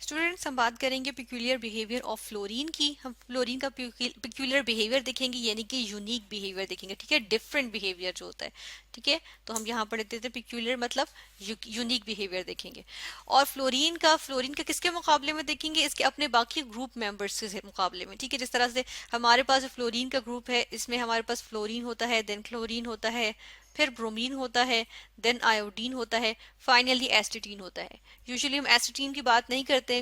Students, हम बात करेंगे पिक्यूलियर बिहेवियर ऑफ फ्लोरीन की। हम फ्लोरीन का पिक्यूलियर बिहेवियर देखेंगे, यानी कि यूनिक बिहेवियर देखेंगे। ठीक है, डिफरेंट बिहेवियर जो होता है। ठीक है, तो हम यहाँ पर देते थे पिक्यूलियर मतलब यूनिक बिहेवियर देखेंगे। और फ्लोरीन का किसके मुकाबले में देखेंगे? इसके अपने बाकी ग्रुप मेंबर्स के मुकाबले में। ठीक है, जिस तरह से हमारे पास फ्लोरीन का ग्रुप है, इसमें हमारे पास फ्लोरीन होता है, देन क्लोरीन होता है, फिर ब्रोमीन होता है, देन आयोडीन होता है, फाइनली एस्टेटीन होता है। यूजुअली हम एस्टेटीन की बात नहीं करते।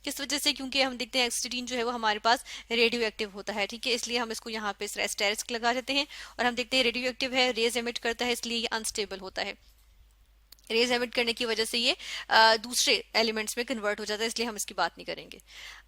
किस वजह से? क्योंकि हम देखते हैं एस्टेटीन जो है वो हमारे पास रेडियो एक्टिव होता है। ठीक है, इसलिए हम इसको यहाँ पे एस्टेरिस्क लगा देते हैं। और हम देखते हैं रेडियो एक्टिव है, रेज एमिट करता है, इसलिए ये अनस्टेबल होता है। रेज एमिट करने की वजह से ये दूसरे एलिमेंट्स में कन्वर्ट हो जाता है, इसलिए हम इसकी बात नहीं करेंगे।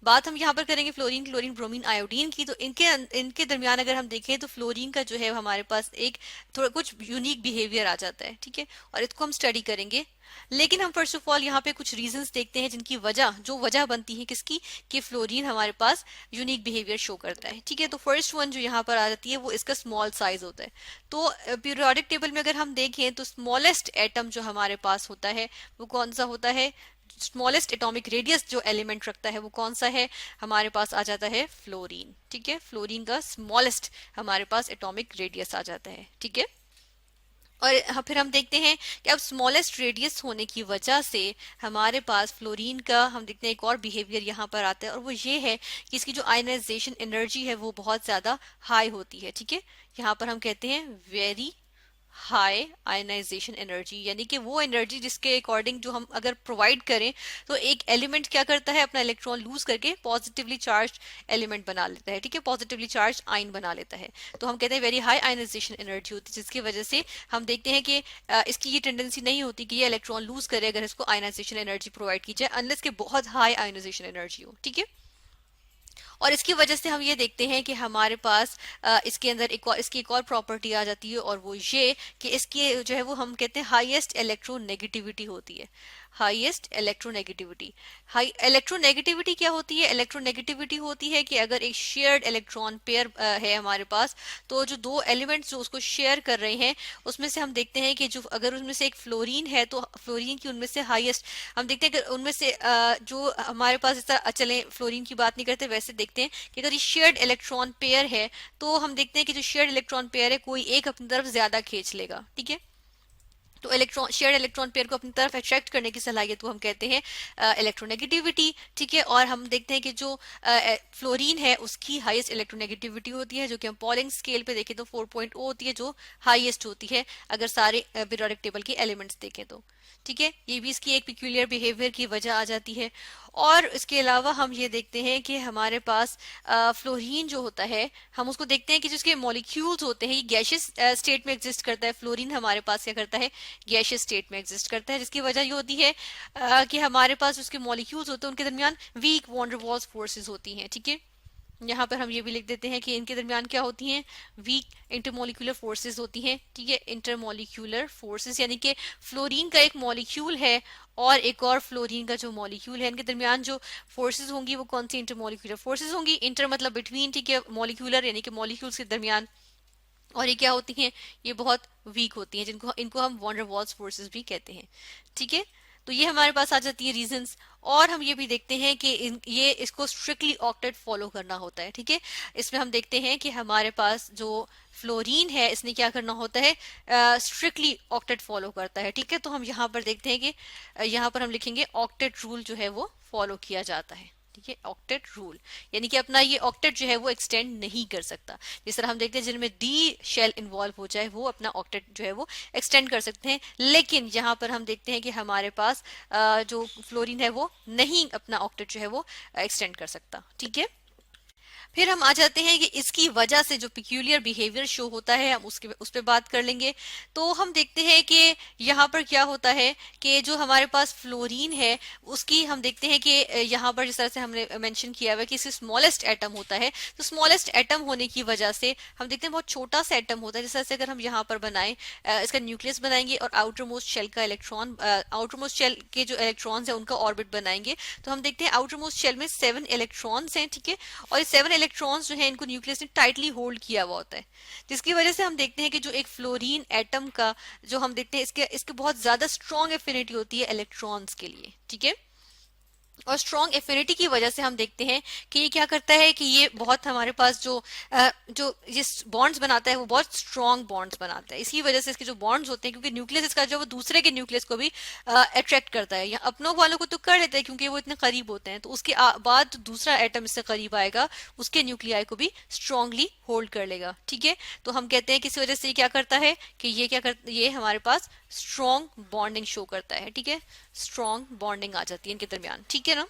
बात हम यहाँ पर करेंगे फ्लोरीन, क्लोरीन, ब्रोमीन, आयोडीन की। तो इनके दरमियान अगर हम देखें तो फ्लोरीन का जो है हमारे पास एक थोड़ा कुछ यूनिक बिहेवियर आ जाता है। ठीक है, और इसको हम स्टडी करेंगे। लेकिन हम फर्स्ट ऑफ ऑल यहाँ पे कुछ रीजंस देखते हैं जिनकी वजह बनती है किसकी, कि फ्लोरीन हमारे पास यूनिक बिहेवियर शो करता है। ठीक है, तो फर्स्ट वन जो यहाँ पर आ जाती है वो इसका स्मॉल साइज होता है। तो पीरियोडिक टेबल में अगर हम देखें तो स्मॉलेस्ट एटम जो हमारे पास होता है वो कौन सा होता है? स्मॉलेस्ट एटॉमिक रेडियस जो एलिमेंट रखता है वो कौन सा है? हमारे पास आ जाता है फ्लोरीन। ठीक है, फ्लोरीन का स्मॉलेस्ट हमारे पास एटॉमिक रेडियस आ जाता है। ठीक है, और फिर हम देखते हैं कि अब स्मॉलेस्ट रेडियस होने की वजह से हमारे पास फ्लोरीन का हम देखते हैं एक और बिहेवियर यहाँ पर आता है, और वो ये है कि इसकी जो आयनाइजेशन एनर्जी है वो बहुत ज्यादा हाई होती है। ठीक है, यहाँ पर हम कहते हैं वेरी हाई आयनाइजेशन एनर्जी, यानी कि वो एनर्जी जिसके अकॉर्डिंग जो हम अगर प्रोवाइड करें तो एक एलिमेंट क्या करता है, अपना इलेक्ट्रॉन लूज करके पॉजिटिवली चार्ज एलिमेंट बना लेता है। ठीक है, पॉजिटिवली चार्ज आयन बना लेता है। तो हम कहते हैं वेरी हाई आयनाइजेशन एनर्जी होती है, जिसकी वजह से हम देखते हैं कि इसकी ये टेंडेंसी नहीं होती कि ये इलेक्ट्रॉन लूज करे अगर इसको आयनाइजेशन एनर्जी प्रोवाइड की जाए, अनलेस के बहुत हाई आयनाइजेशन एनर्जी हो। ठीक है, और इसकी वजह से हम ये देखते हैं कि हमारे पास इसके अंदर इसकी एक और प्रॉपर्टी आ जाती है, और वो ये कि इसकी जो है वो हम कहते हैं हाईएस्ट इलेक्ट्रोनेगेटिविटी होती है। Highest electronegativity. हाई इलेक्ट्रोनेगेटिविटी क्या होती है? इलेक्ट्रोनेगेटिविटी होती है कि अगर एक शेयर्ड इलेक्ट्रॉन पेयर है हमारे पास, तो जो दो एलिमेंट्स जो उसको शेयर कर रहे हैं उसमें से हम देखते हैं कि जो अगर उसमें से एक फ्लोरीन है तो फ्लोरीन की उनमें से हाईएस्ट हम देखते हैं कि उनमें से जो हमारे पास इस तरह चले फ्लोरीन की बात नहीं करते, वैसे देखते हैं कि अगर ये शेयर्ड इलेक्ट्रॉन पेयर है तो हम देखते हैं कि जो शेयर्ड इलेक्ट्रॉन पेयर है कोई एक अपनी तरफ ज्यादा खींच लेगा। ठीक है, तो शेयर्ड इलेक्ट्रॉन पेयर को अपनी तरफ अट्रैक्ट करने की सलाहियत को हम कहते हैं इलेक्ट्रोनेगेटिविटी। ठीक है, और हम देखते हैं कि जो फ्लोरीन है उसकी हाईएस्ट इलेक्ट्रोनेगेटिविटी होती है, जो कि हम पॉलिंग स्केल पे देखें तो 4.0 होती है, जो हाईएस्ट होती है अगर सारे पीरियोडिक टेबल के एलिमेंट्स देखें तो। ठीक है, ये भी इसकी एक पिक्यूलियर बिहेवियर की वजह आ जाती है। और इसके अलावा हम ये देखते हैं कि हमारे पास फ्लोरीन जो होता है हम उसको देखते हैं कि जिसके मॉलिक्यूल्स होते हैं ये गैशियस स्टेट में एग्जिस्ट करता है। फ्लोरीन हमारे पास क्या करता है? गैशियस स्टेट में एग्जिस्ट करता है, जिसकी वजह ये होती है कि हमारे पास उसके मॉलिक्यूल्स होते हैं उनके दरमियान weak van der Waals forces होती हैं। ठीक है, यहाँ पर हम ये भी लिख देते हैं कि इनके दरमियान क्या होती हैं? वीक इंटरमोलिकुलर फोर्सेस होती हैं। ठीक है, इंटरमोलिकुलर फोर्सेस, यानी कि फ्लोरीन का एक मॉलिक्यूल है और एक और फ्लोरीन का जो मॉलिक्यूल है, इनके दरमियान जो फोर्सेस होंगी वो कौन सी इंटरमोलिकुलर फोर्सेस होंगी? इंटर मतलब बिटवीन, ठीक है, मॉलिक्यूलर यानी कि मॉलिक्यूल्स के दरमियान। और ये क्या होती हैं? ये बहुत वीक होती हैं, जिनको इनको हम वॉन डर वाल्स फोर्सेस भी कहते हैं। ठीक है, तो ये हमारे पास आ जाती है रीजंस। और हम ये भी देखते हैं कि ये इसको स्ट्रिक्टली ऑक्टेट फॉलो करना होता है। ठीक है, इसमें हम देखते हैं कि हमारे पास जो फ्लोरीन है इसने क्या करना होता है? स्ट्रिक्टली ऑक्टेट फॉलो करता है। ठीक है, तो हम यहाँ पर देखते हैं कि यहाँ पर हम लिखेंगे ऑक्टेट रूल जो है वो फॉलो किया जाता है। ठीक है, ऑक्टेट रूल, यानी कि अपना ये ऑक्टेट जो है वो एक्सटेंड नहीं कर सकता। जिस तरह हम देखते हैं जिनमें डी शेल इन्वॉल्व हो जाए वो अपना ऑक्टेट जो है वो एक्सटेंड कर सकते हैं, लेकिन यहाँ पर हम देखते हैं कि हमारे पास जो फ्लोरीन है वो नहीं अपना ऑक्टेट जो है वो एक्सटेंड कर सकता। ठीक है, फिर हम आ जाते हैं कि इसकी वजह से जो पिक्यूलियर बिहेवियर शो होता है हम उस पर बात कर लेंगे। तो हम देखते हैं कि यहाँ पर क्या होता है कि जो हमारे पास फ्लोरीन है उसकी हम देखते हैं कि यहाँ पर जिस तरह से हमने मेंशन किया हुआ है कि इससे स्मॉलेस्ट एटम होता है, तो स्मॉलेस्ट एटम होने की वजह से हम देखते हैं बहुत छोटा सा एटम होता है। जिस तरह से अगर हम यहाँ पर बनाएं इसका न्यूक्लियस बनाएंगे और आउटर मोस्ट शेल का इलेक्ट्रॉन आउटर मोस्ट शेल के जो इलेक्ट्रॉन्स है उनका ऑर्बिट बनाएंगे, तो हम देखते हैं आउटर मोस्ट शेल में 7 इलेक्ट्रॉन्स हैं। ठीक है, और ये 7 इलेक्ट्रॉन्स जो है इनको न्यूक्लियस ने टाइटली होल्ड किया हुआ होता है, जिसकी वजह से हम देखते हैं कि जो एक फ्लोरीन एटम का जो हम देखते हैं इसके इसके बहुत ज्यादा स्ट्रॉन्ग एफिनिटी होती है इलेक्ट्रॉन्स के लिए। ठीक है, और स्ट्रॉन्ग एफिनिटी की वजह से हम देखते हैं कि ये क्या करता है कि ये बहुत हमारे पास जो ये बॉन्ड्स बनाता है वो बहुत स्ट्रॉन्ग बॉन्ड्स बनाता है। इसी वजह से इसके जो बॉन्ड्स होते हैं, क्योंकि न्यूक्लियस इसका जो वो दूसरे के न्यूक्लियस को भी अट्रैक्ट करता है, या अपनों वालों को तो कर लेता है क्योंकि वो इतने करीब होते हैं, तो उसके बाद दूसरा एटम इससे करीब आएगा उसके न्यूक्लियाई को भी स्ट्रांगली होल्ड कर लेगा। ठीक है, तो हम कहते हैं कि इस वजह से ये क्या करता है कि ये हमारे पास स्ट्रॉन्ग बॉन्डिंग शो करता है। ठीक है, स्ट्रॉन्ग बॉन्डिंग आ जाती है इनके दरमियान। ठीक है ना।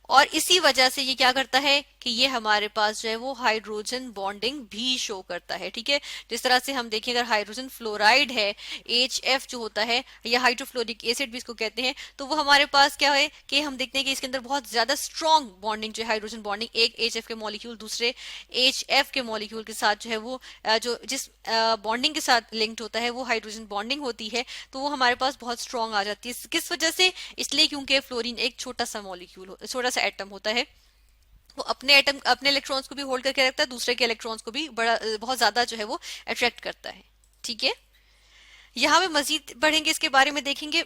और इसी वजह से ये क्या करता है कि ये हमारे पास जो है वो हाइड्रोजन बॉन्डिंग भी शो करता है। ठीक है, जिस तरह से हम देखें अगर हाइड्रोजन फ्लोराइड है, HF जो होता है, या हाइड्रोफ्लोरिक एसिड भी इसको कहते हैं, तो वो हमारे पास क्या है कि हम देखते हैं कि इसके अंदर बहुत ज्यादा स्ट्रॉन्ग बॉन्डिंग जो है, हाइड्रोजन बॉन्डिंग एक HF के मॉलिक्यूल दूसरे HF के मॉलिक्यूल के साथ जो है वो जो जिस बॉन्डिंग के साथ लिंक्ड होता है वो हाइड्रोजन बॉन्डिंग होती है, तो वो हमारे पास बहुत स्ट्रॉन्ग आ जाती है। किस वजह से? इसलिए क्योंकि फ्लोरीन एक छोटा सा मॉलिक्यूल, छोटा सा एटम होता है, वो अपने इलेक्ट्रॉन्स को भी होल्ड करके रखता है, दूसरे के इलेक्ट्रॉन्स को भी बहुत ज्यादा जो है वो अट्रैक्ट करता है। ठीक है, यहाँ पे मजीद बढ़ेंगे, इसके बारे में देखेंगे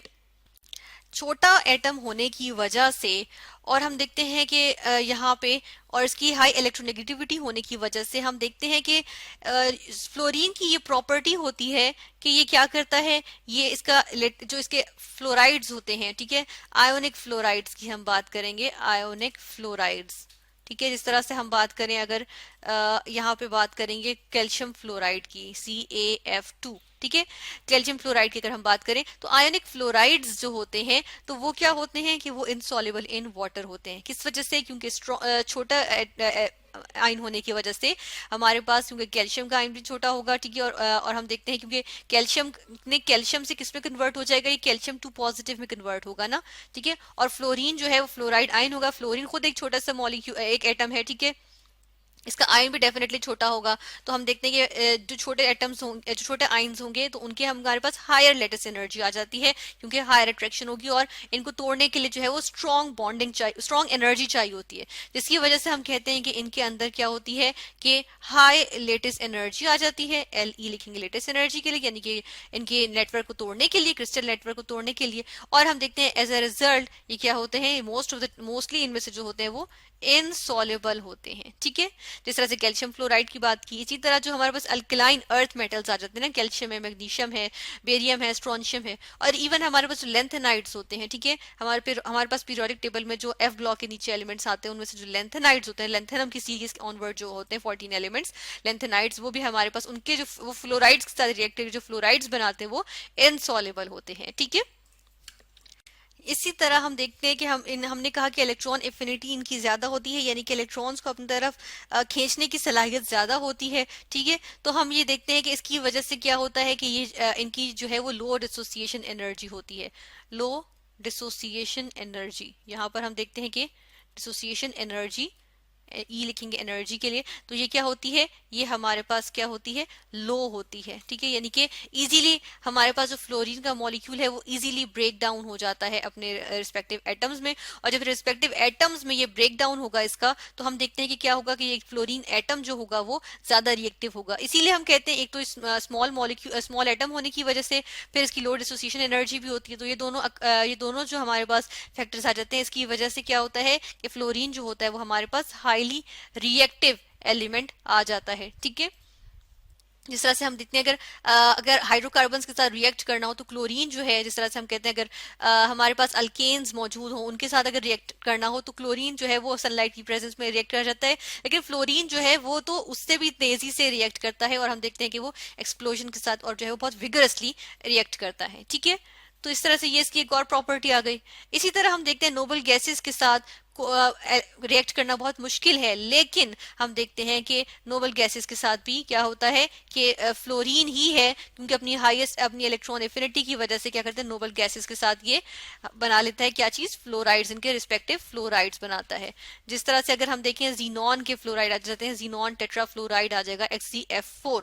छोटा एटम होने की वजह से। और हम देखते हैं कि यहाँ पे और इसकी हाई इलेक्ट्रोनेगेटिविटी होने की वजह से हम देखते हैं कि फ्लोरीन की ये प्रॉपर्टी होती है कि ये क्या करता है, ये इसका जो इसके फ्लोराइड्स होते हैं, ठीक है, आयोनिक फ्लोराइड्स की हम बात करेंगे, आयोनिक फ्लोराइड्स। ठीक है, जिस तरह से हम बात करें अगर यहाँ पे बात करेंगे कैल्शियम फ्लोराइड की, CaF2। ठीक है, कैल्शियम फ्लोराइड की अगर हम बात करें तो आयोनिक फ्लोराइड्स जो होते हैं तो वो क्या होते हैं कि वो इनसॉल्युबल इन वाटर होते हैं। किस वजह से? क्योंकि छोटा आयन होने की वजह से हमारे पास, क्योंकि कैल्शियम का आयन भी छोटा होगा। ठीक है, और हम देखते हैं क्योंकि कैल्शियम से किस में कन्वर्ट हो जाएगा, ये कैल्शियम 2 पॉजिटिव में कन्वर्ट होगा ना। ठीक है, और फ्लोरीन जो है वो फ्लोराइड आयन होगा। फ्लोरीन खुद एक छोटा सा मॉलिक्यूल, एक एटम है। ठीक है, इसका आयन भी डेफिनेटली छोटा होगा। तो हम देखते हैं कि जो छोटे एटम्स होंगे, जो छोटे आयन्स होंगे, तो उनके हमारे पास हायर लेटिस एनर्जी आ जाती है क्योंकि हायर अट्रैक्शन होगी, और इनको तोड़ने के लिए जो है वो स्ट्रॉन्ग बॉन्डिंग चाहिए, स्ट्रॉन्ग एनर्जी चाहिए होती है, जिसकी वजह से हम कहते हैं कि इनके अंदर क्या होती है कि हाई लेटिस एनर्जी आ जाती है। LE लिखेंगे लेटिस एनर्जी के लिए, यानी कि इनके नेटवर्क को तोड़ने के लिए, क्रिस्टल नेटवर्क को तोड़ने के लिए। और हम देखते हैं एज ए रिजल्ट ये क्या होते हैं, मोस्टली इनमें से जो होते हैं वो इनसॉल्युबल होते हैं। ठीक है, जिस तरह से कैल्शियम फ्लोराइड की बात की, इसी तरह जो हमारे पास अल्कलाइन अर्थ मेटल्स आ जाते हैं ना, कैल्शियम है, मैग्नीशियम है, बेरियम है, स्ट्रोंशियम है, और इवन हमारे पास जो लेंथेनाइड्स होते हैं। ठीक है, हमारे पास पीरियोडिक टेबल में जो F ब्लॉक के नीचे एलिमेंट्स आते हैं उनमें से जो लेंथेनाइड्स होते हैं, लेंथेनम की सीरीज ऑनवर्ड जो होते हैं 14 एलिमेंट्स लेंथेनाइड्स, वो भी हमारे पास उनके जो वो फ्लोराइड्स के साथ रिएक्टिव जो फ्लोराइड्स बनाते हैं वो इनसॉल्युबल होते हैं। ठीक है, इसी तरह हम देखते हैं कि हमने कहा कि इलेक्ट्रॉन एफिनिटी इनकी ज्यादा होती है, यानी कि इलेक्ट्रॉन्स को अपनी तरफ खींचने की सलाहियत ज्यादा होती है। ठीक है, तो हम ये देखते हैं कि इसकी वजह से क्या होता है कि ये इनकी जो है वो लो डिसोसिएशन एनर्जी होती है। लो डिसोसिएशन एनर्जी, यहाँ पर हम देखते हैं कि डिसोसिएशन एनर्जी, ई लिखेंगे एनर्जी के लिए, तो ये क्या होती है, ये हमारे पास क्या होती है, लो होती है। ठीक है, यानी कि इजीली हमारे पास जो फ्लोरीन का मॉलिक्यूल है वो इजीली ब्रेक डाउन हो जाता है अपने रिस्पेक्टिव एटम्स में, और जब रिस्पेक्टिव एटम्स में ये ब्रेक डाउन होगा इसका, तो हम देखते हैं कि क्या होगा कि ये फ्लोरीन एटम जो होगा वो ज्यादा रिएक्टिव होगा। इसीलिए हम कहते हैं एक तो स्मॉल मॉलिक्यूल, स्मॉल एटम होने की वजह से, फिर इसकी लो डिसोसिएशन एनर्जी भी होती है, तो ये दोनों जो हमारे पास फैक्टर्स आ जाते हैं, इसकी वजह से क्या होता है कि फ्लोरीन जो होता है वो हमारे पास हाईली रिएक्टिव एलिमेंट आ जाता है। ठीक है, जिस तरह से हम देखते हैं अगर हाइड्रोकार्बन्स के साथ रिएक्ट करना हो तो क्लोरीन जो है, जिस तरह से हम कहते हैं अगर हमारे पास अल्केन्स मौजूद हो उनके साथ अगर रिएक्ट करना हो तो क्लोरीन जो है वो सनलाइट की प्रेजेंस में रिएक्ट कर जाता है, लेकिन फ्लोरीन जो है वो तो उससे भी तेजी से रिएक्ट करता है, और हम देखते हैं कि वो एक्सप्लोजन के साथ और जो है वो बहुत विगरसली रिएक्ट करता है। ठीक है, तो इस तरह से ये इसकी एक और प्रॉपर्टी आ गई। इसी तरह हम देखते हैं नोबल गैसेस के साथ रिएक्ट करना बहुत मुश्किल है, लेकिन हम देखते हैं कि नोबल गैसेस के साथ भी क्या होता है कि फ्लोरीन ही है, क्योंकि अपनी इलेक्ट्रॉन एफिनिटी की वजह से क्या करते हैं, नोबल गैसेस के साथ ये बना लेता है क्या चीज, फ्लोराइड्स, इनके रिस्पेक्टिव फ्लोराइड्स बनाता है। जिस तरह से अगर हम देखें जीनॉन के फ्लोराइड आ जाते हैं, जीनॉन टेट्रा फ्लोराइड आ जाएगा XeF4।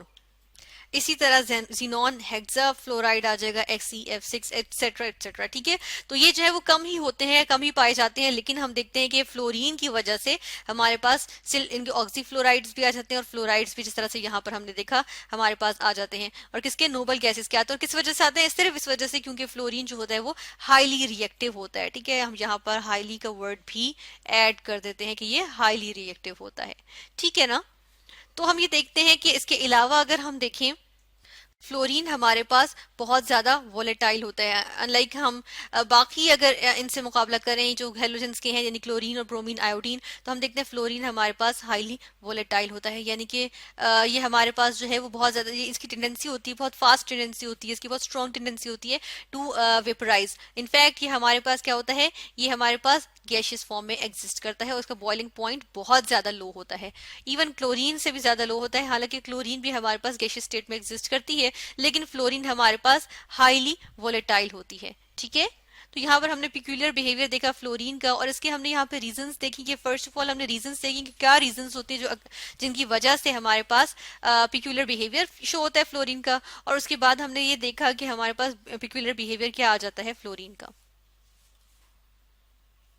इसी तरह जीनॉन हेक्सा फ्लोराइड आ जाएगा XeF6 एटसेट्रा एटसेट्रा, ठीक है। तो ये जो है वो कम ही होते हैं, कम ही पाए जाते हैं, लेकिन हम देखते हैं कि फ्लोरीन की वजह से हमारे पास इनके ऑक्सीफ्लोराइड्स भी आ जाते हैं और फ्लोराइड्स भी, जिस तरह से यहाँ पर हमने देखा हमारे पास आ जाते हैं। और किसके, नोबल गैसेस के आते हैं। और किस वजह से आते हैं, सिर्फ इस वजह से क्योंकि फ्लोरीन जो होता है वो हाईली रिएक्टिव होता है, ठीक है। हम यहाँ पर हाईली का वर्ड भी ऐड कर देते हैं कि ये हाईली रिएक्टिव होता है, ठीक है ना। तो हम ये देखते हैं कि इसके अलावा अगर हम देखें, फ्लोरीन हमारे पास बहुत ज्यादा वोलेटाइल होता है। अनलाइक हम बाकी अगर इनसे मुकाबला करें जो हैलोजेंस के हैं, यानी क्लोरीन और ब्रोमीन, आयोडीन, तो हम देखते हैं फ्लोरीन हमारे पास हाईली वोलेटाइल होता है। यानी कि ये हमारे पास जो है वो बहुत ज्यादा, इसकी टेंडेंसी होती है, बहुत फास्ट टेंडेंसी होती है, इसकी बहुत स्ट्रॉन्ग टेंडेंसी होती है टू वेपराइज। इनफैक्ट ये हमारे पास क्या होता है, ये हमारे पास गैशियस फॉर्म में एग्जिस्ट करता है और उसका बॉइलिंग पॉइंट बहुत ज्यादा लो होता है, इवन क्लोरीन से भी ज्यादा लो होता है। हालांकि क्लोरीन भी हमारे पास गैशियस स्टेट में एग्जिस्ट करती है, लेकिन फ्लोरीन हमारे पास हाईली वोलेटाइल होती है, ठीक है। तो यहाँ पर हमने पिक्यूलियर बिहेवियर देखा फ्लोरीन का, और इसके हमने यहाँ पे रीजंस देखी कि फर्स्ट ऑफ ऑल हमने रीजंस देखी कि क्या रीजंस होते हैं जो जिनकी वजह से हमारे पास पिक्यूलियर बिहेवियर शो होता है फ्लोरीन का। और उसके बाद हमने ये देखा कि हमारे पास पिक्यूलियर बिहेवियर क्या आ जाता है फ्लोरीन का।